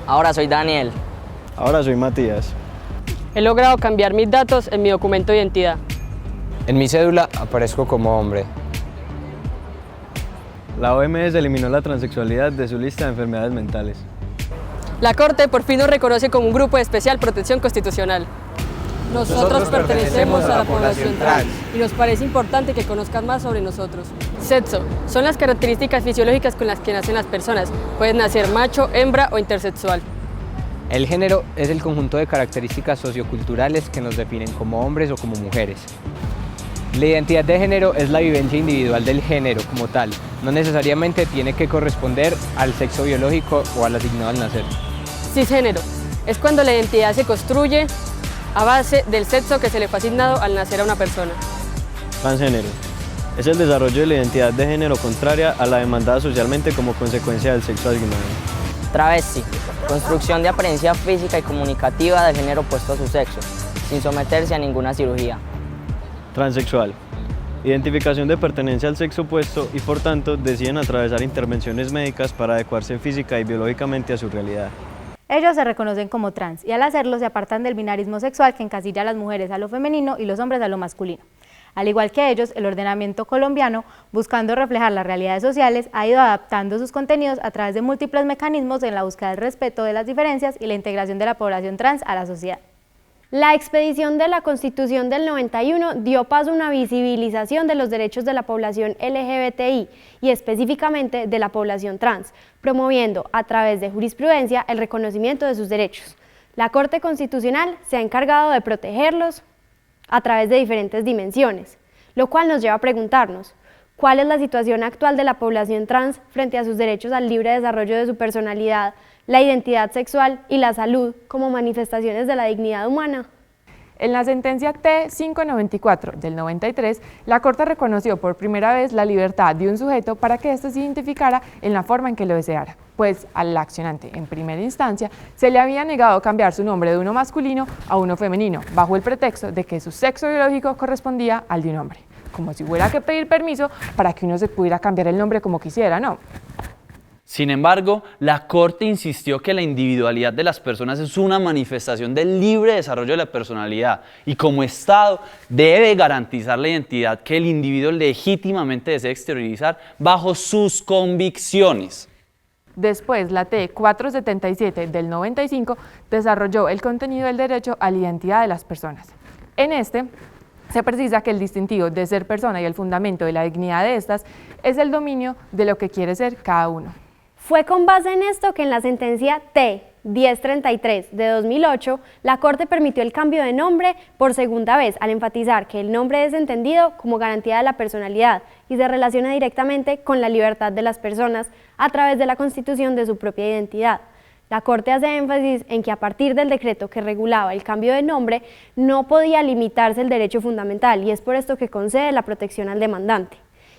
Ahora soy Daniel. Ahora soy Matías. He logrado cambiar mis datos en mi documento de identidad. En mi cédula aparezco como hombre. La OMS eliminó la transexualidad de su lista de enfermedades mentales. La Corte por fin nos reconoce como un grupo de especial protección constitucional. Nosotros pertenecemos a la población trans y nos parece importante que conozcan más sobre nosotros. Sexo. Son las características fisiológicas con las que nacen las personas. Pueden nacer macho, hembra o intersexual. El género es el conjunto de características socioculturales que nos definen como hombres o como mujeres. La identidad de género es la vivencia individual del género como tal. No necesariamente tiene que corresponder al sexo biológico o al asignado al nacer. Cisgénero. Es cuando la identidad se construye a base del sexo que se le fue asignado al nacer a una persona. Transgénero. Es el desarrollo de la identidad de género contraria a la demandada socialmente como consecuencia del sexo asignado. Travesti. Construcción de apariencia física y comunicativa del género opuesto a su sexo, sin someterse a ninguna cirugía. Transexual. Identificación de pertenencia al sexo opuesto y por tanto deciden atravesar intervenciones médicas para adecuarse física y biológicamente a su realidad. Ellos se reconocen como trans y al hacerlo se apartan del binarismo sexual que encasilla a las mujeres a lo femenino y los hombres a lo masculino. Al igual que ellos, el ordenamiento colombiano, buscando reflejar las realidades sociales, ha ido adaptando sus contenidos a través de múltiples mecanismos en la búsqueda del respeto de las diferencias y la integración de la población trans a la sociedad. La expedición de la Constitución del 91 dio paso a una visibilización de los derechos de la población LGBTI y específicamente de la población trans, promoviendo a través de jurisprudencia el reconocimiento de sus derechos. La Corte Constitucional se ha encargado de protegerlos a través de diferentes dimensiones, lo cual nos lleva a preguntarnos, ¿cuál es la situación actual de la población trans frente a sus derechos al libre desarrollo de su personalidad, la identidad sexual y la salud como manifestaciones de la dignidad humana? En la sentencia T-594 del 93, la Corte reconoció por primera vez la libertad de un sujeto para que éste se identificara en la forma en que lo deseara, pues al accionante, en primera instancia, se le había negado cambiar su nombre de uno masculino a uno femenino, bajo el pretexto de que su sexo biológico correspondía al de un hombre, como si hubiera que pedir permiso para que uno se pudiera cambiar el nombre como quisiera, ¿no? Sin embargo, la Corte insistió que la individualidad de las personas es una manifestación del libre desarrollo de la personalidad y como Estado debe garantizar la identidad que el individuo legítimamente desea exteriorizar bajo sus convicciones. Después, la T-477 del 95 desarrolló el contenido del derecho a la identidad de las personas. En este, se precisa que el distintivo de ser persona y el fundamento de la dignidad de estas es el dominio de lo que quiere ser cada uno. Fue con base en esto que en la sentencia T-1033 de 2008, la Corte permitió el cambio de nombre por segunda vez al enfatizar que el nombre es entendido como garantía de la personalidad y se relaciona directamente con la libertad de las personas a través de la constitución de su propia identidad. La Corte hace énfasis en que a partir del decreto que regulaba el cambio de nombre no podía limitarse el derecho fundamental y es por esto que concede la protección al demandante.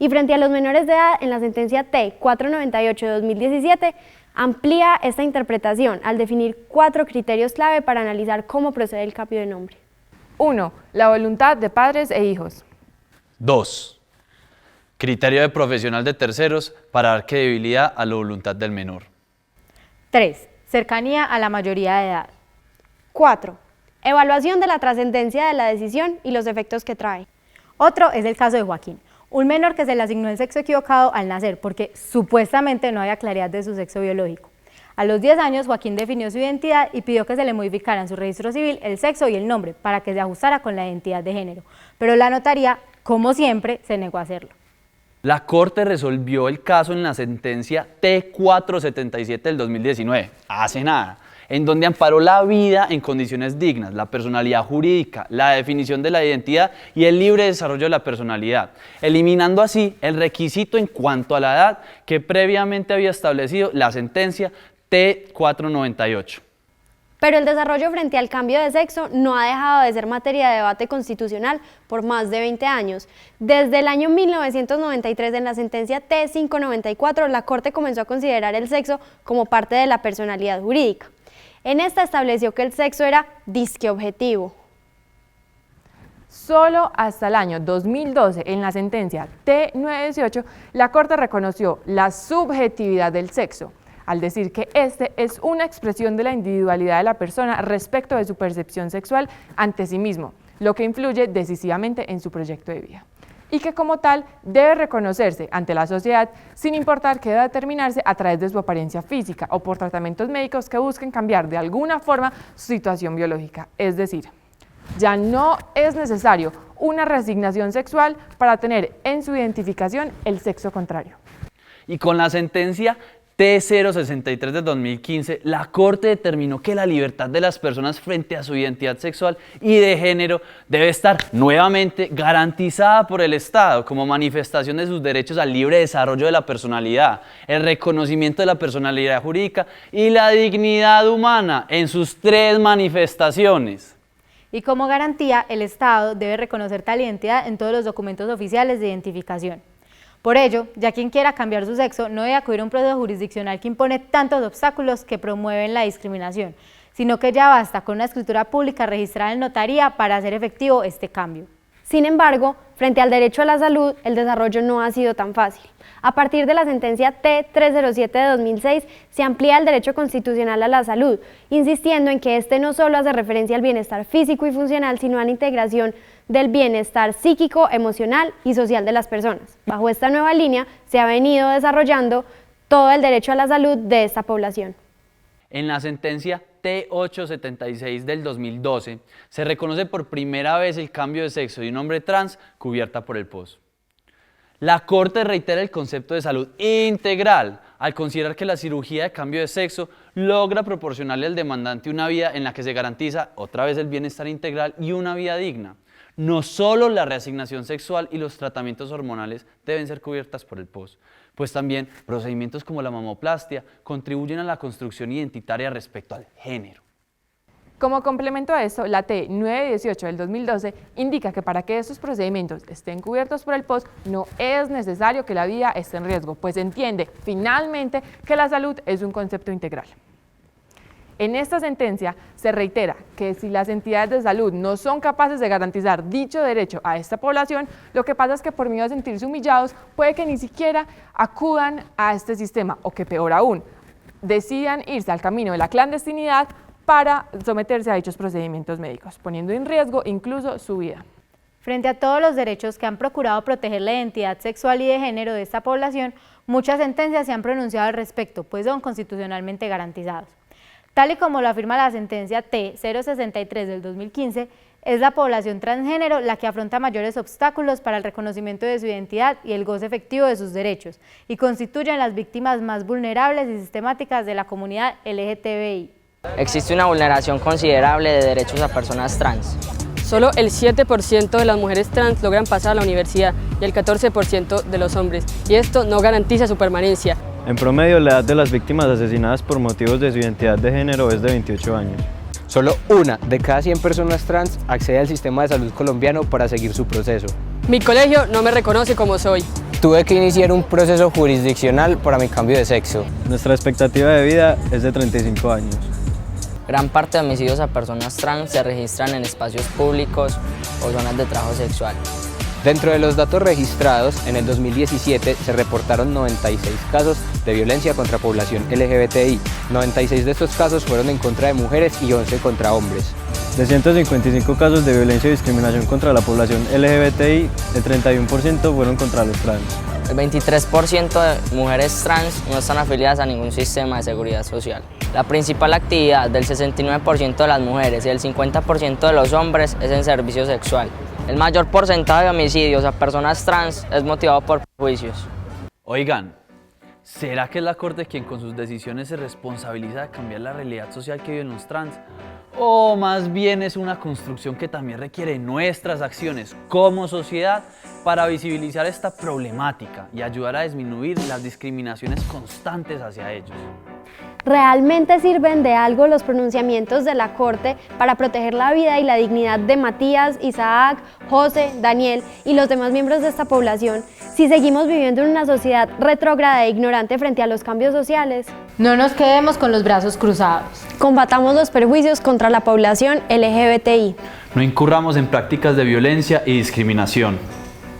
Y frente a los menores de edad, en la sentencia T-498 de 2017, amplía esta interpretación al definir 4 criterios clave para analizar cómo procede el cambio de nombre. 1. La voluntad de padres e hijos. 2. Criterio de profesional de terceros para dar credibilidad a la voluntad del menor. 3. Cercanía a la mayoría de edad. 4. Evaluación de la trascendencia de la decisión y los efectos que trae. Otro es el caso de Joaquín, un menor que se le asignó el sexo equivocado al nacer porque supuestamente no había claridad de su sexo biológico. A los 10 años, Joaquín definió su identidad y pidió que se le modificara en su registro civil el sexo y el nombre para que se ajustara con la identidad de género, pero la notaría, como siempre, se negó a hacerlo. La Corte resolvió el caso en la sentencia T-477 del 2019, hace nada, en donde amparó la vida en condiciones dignas, la personalidad jurídica, la definición de la identidad y el libre desarrollo de la personalidad, eliminando así el requisito en cuanto a la edad que previamente había establecido la sentencia T-498. Pero el desarrollo frente al cambio de sexo no ha dejado de ser materia de debate constitucional por más de 20 años. Desde el año 1993, en la sentencia T-594, la Corte comenzó a considerar el sexo como parte de la personalidad jurídica. En esta estableció que el sexo era disque objetivo. Solo hasta el año 2012, en la sentencia T-918, la Corte reconoció la subjetividad del sexo, al decir que este es una expresión de la individualidad de la persona respecto de su percepción sexual ante sí mismo, lo que influye decisivamente en su proyecto de vida, y que como tal debe reconocerse ante la sociedad sin importar que deba determinarse a través de su apariencia física o por tratamientos médicos que busquen cambiar de alguna forma su situación biológica. Es decir, ya no es necesario una reasignación sexual para tener en su identificación el sexo contrario. Y con la sentencia T063 de 2015, la Corte determinó que la libertad de las personas frente a su identidad sexual y de género debe estar nuevamente garantizada por el Estado como manifestación de sus derechos al libre desarrollo de la personalidad, el reconocimiento de la personalidad jurídica y la dignidad humana en sus 3 manifestaciones. Y como garantía, el Estado debe reconocer tal identidad en todos los documentos oficiales de identificación. Por ello, ya quien quiera cambiar su sexo no debe acudir a un proceso jurisdiccional que impone tantos obstáculos que promueven la discriminación, sino que ya basta con una escritura pública registrada en notaría para hacer efectivo este cambio. Sin embargo, frente al derecho a la salud, el desarrollo no ha sido tan fácil. A partir de la sentencia T307 de 2006, se amplía el derecho constitucional a la salud, insistiendo en que este no solo hace referencia al bienestar físico y funcional, sino a la integración del bienestar psíquico, emocional y social de las personas. Bajo esta nueva línea se ha venido desarrollando todo el derecho a la salud de esta población. En la sentencia T876 del 2012 se reconoce por primera vez el cambio de sexo de un hombre trans cubierta por el POS. La Corte reitera el concepto de salud integral al considerar que la cirugía de cambio de sexo logra proporcionarle al demandante una vida en la que se garantiza otra vez el bienestar integral y una vida digna. No solo la reasignación sexual y los tratamientos hormonales deben ser cubiertas por el POS, pues también procedimientos como la mamoplastia contribuyen a la construcción identitaria respecto al género. Como complemento a esto, la T918 del 2012 indica que para que estos procedimientos estén cubiertos por el POS no es necesario que la vida esté en riesgo, pues entiende finalmente que la salud es un concepto integral. En esta sentencia se reitera que si las entidades de salud no son capaces de garantizar dicho derecho a esta población, lo que pasa es que por miedo a sentirse humillados puede que ni siquiera acudan a este sistema o que peor aún, decidan irse al camino de la clandestinidad para someterse a dichos procedimientos médicos, poniendo en riesgo incluso su vida. Frente a todos los derechos que han procurado proteger la identidad sexual y de género de esta población, muchas sentencias se han pronunciado al respecto, pues son constitucionalmente garantizados. Tal y como lo afirma la sentencia T063 del 2015, es la población transgénero la que afronta mayores obstáculos para el reconocimiento de su identidad y el goce efectivo de sus derechos, y constituyen las víctimas más vulnerables y sistemáticas de la comunidad LGTBI. Existe una vulneración considerable de derechos a personas trans. Solo el 7% de las mujeres trans logran pasar a la universidad y el 14% de los hombres, y esto no garantiza su permanencia. En promedio, la edad de las víctimas asesinadas por motivos de su identidad de género es de 28 años. Solo 1 de cada 100 personas trans accede al sistema de salud colombiano para seguir su proceso. Mi colegio no me reconoce como soy. Tuve que iniciar un proceso jurisdiccional para mi cambio de sexo. Nuestra expectativa de vida es de 35 años. Gran parte de homicidios a personas trans se registran en espacios públicos o zonas de trabajo sexual. Dentro de los datos registrados, en el 2017 se reportaron 96 casos de violencia contra población LGBTI. 96 de estos casos fueron en contra de mujeres y 11 contra hombres. De 155 casos de violencia y discriminación contra la población LGBTI, el 31% fueron contra los trans. El 23% de mujeres trans no están afiliadas a ningún sistema de seguridad social. La principal actividad del 69% de las mujeres y el 50% de los hombres es en servicio sexual. El mayor porcentaje de homicidios a personas trans es motivado por prejuicios. Oigan, ¿será que es la Corte quien con sus decisiones se responsabiliza de cambiar la realidad social que viven los trans? ¿O más bien es una construcción que también requiere nuestras acciones como sociedad para visibilizar esta problemática y ayudar a disminuir las discriminaciones constantes hacia ellos? ¿Realmente sirven de algo los pronunciamientos de la Corte para proteger la vida y la dignidad de Matías, Isaac, José, Daniel y los demás miembros de esta población si seguimos viviendo en una sociedad retrógrada e ignorante frente a los cambios sociales? No nos quedemos con los brazos cruzados. Combatamos los prejuicios contra la población LGBTI. No incurramos en prácticas de violencia y discriminación.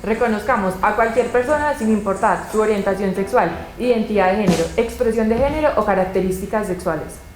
Reconozcamos a cualquier persona sin importar su orientación sexual, identidad de género, expresión de género o características sexuales.